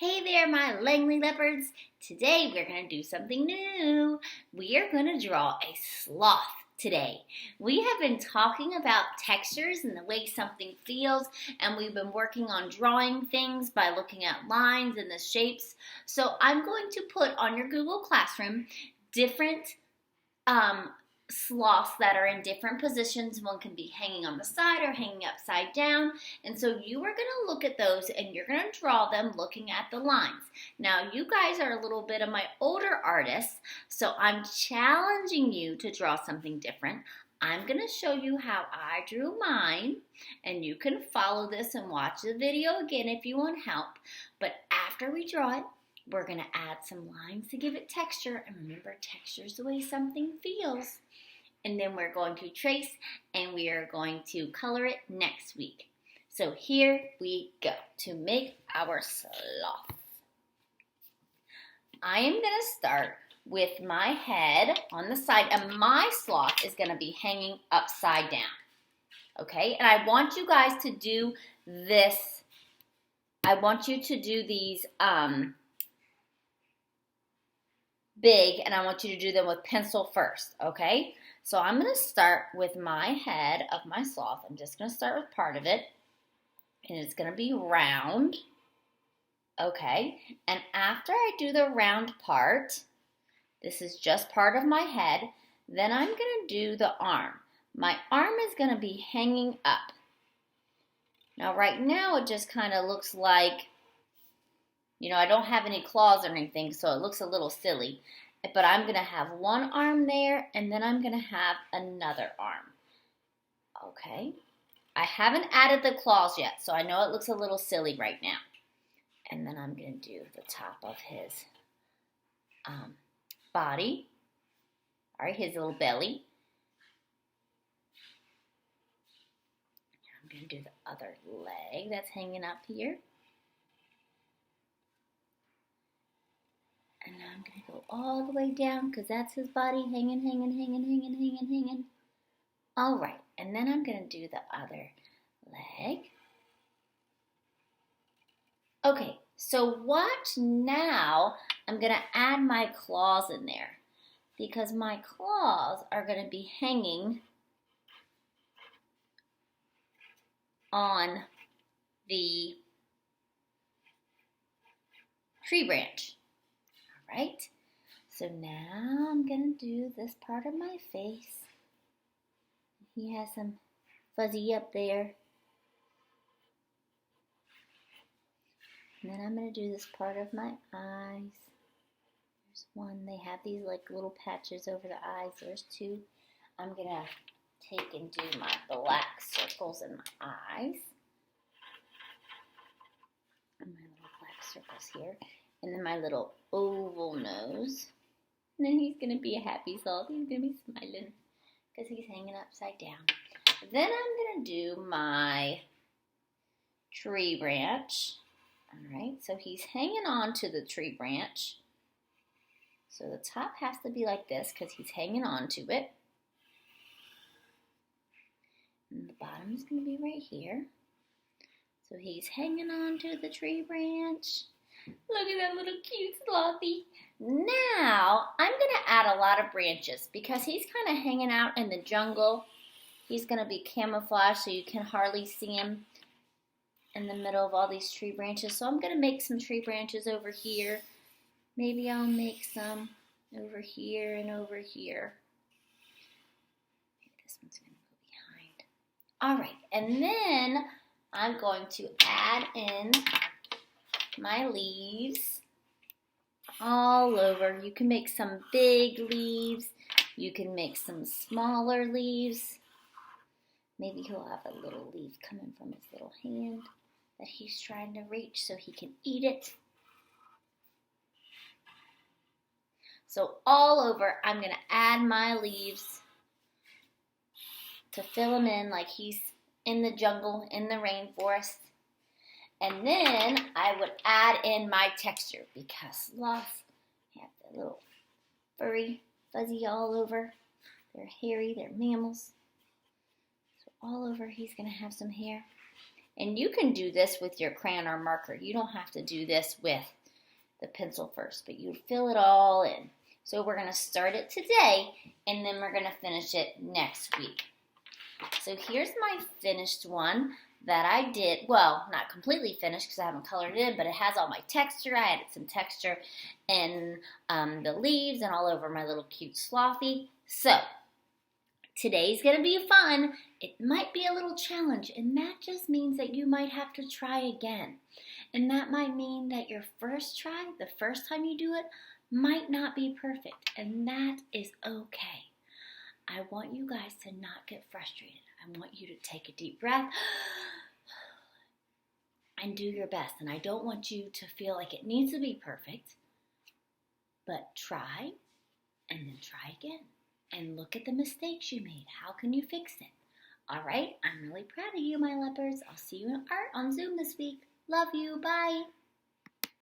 Hey there, my Langley leopards. Today we're going to do something new. We are going to draw a sloth today. We have been talking about textures and the way something feels, and we've been working on drawing things by looking at lines and the shapes. So I'm going to put on your Google Classroom different sloths that are in different positions. One can be hanging on the side or hanging upside down. And so you are going to look at those and you're going to draw them looking at the lines. Now, you guys are a little bit of my older artists, so I'm challenging you to draw something different. I'm going to show you how I drew mine, and you can follow this and watch the video again if you want help. But after we draw it, we're going to add some lines to give it texture. And remember, texture is the way something feels. And then we're going to trace and we are going to color it next week. So here we go to make our sloth. I am going to start with my head on the side, and my sloth is going to be hanging upside down. Okay, and I want you guys to do this. I want you to do these big, and I want you to do them with pencil first, okay? So I'm going to start with my head of my sloth. I'm just going to start with part of it, and it's going to be round, okay? And after I do the round part, this is just part of my head, then I'm going to do the arm. My arm is going to be hanging up. Now, right now, it just kind of looks like, I don't have any claws or anything, so it looks a little silly. But I'm going to have one arm there, and then I'm going to have another arm. Okay? I haven't added the claws yet, so I know it looks a little silly right now. And then I'm going to do the top of his body. All right, his little belly. I'm going to do the other leg that's hanging up here. And now I'm going to go all the way down because that's his body hanging. All right, and then I'm going to do the other leg. Okay, so watch now. I'm going to add my claws in there because my claws are going to be hanging on the tree branch. Right? So now I'm going to do this part of my face. He has some fuzzy up there. And then I'm going to do this part of my eyes. There's one. They have these like little patches over the eyes. There's two. I'm going to take and do my black circles in my eyes. And my little black circles here. And then my little oval nose. And then he's going to be a happy sloth. He's going to be smiling because he's hanging upside down. Then I'm going to do my tree branch. All right, so he's hanging on to the tree branch. So the top has to be like this because he's hanging on to it. And the bottom is going to be right here. So he's hanging on to the tree branch. Look at that little cute slothy. Now, I'm going to add a lot of branches because he's kind of hanging out in the jungle. He's going to be camouflaged so you can hardly see him in the middle of all these tree branches. So I'm going to make some tree branches over here. Maybe I'll make some over here and over here. Maybe this one's going to go behind. All right, and then I'm going to add in my leaves all over. You can make some big leaves. You can make some smaller leaves. Maybe he'll have a little leaf coming from his little hand that he's trying to reach so he can eat it. So all over, I'm going to add my leaves to fill him in like he's in the jungle, in the rainforest. And then I would add in my texture because sloths have the little furry, fuzzy all over. They're hairy, they're mammals. So all over he's going to have some hair. And you can do this with your crayon or marker. You don't have to do this with the pencil first, but you fill it all in. So we're going to start it today, and then we're going to finish it next week. So here's my finished one that I did. Well, not completely finished because I haven't colored it in, but it has all my texture. I added some texture in the leaves and all over my little cute slothy. So today's going to be fun. It might be a little challenge, and that just means that you might have to try again. And that might mean that your first try, the first time you do it, might not be perfect, and that is okay. I want you guys to not get frustrated. I want you to take a deep breath and do your best. And I don't want you to feel like it needs to be perfect, but try and then try again. And look at the mistakes you made. How can you fix it? All right, I'm really proud of you, my leopards. I'll see you in art on Zoom this week. Love you. Bye.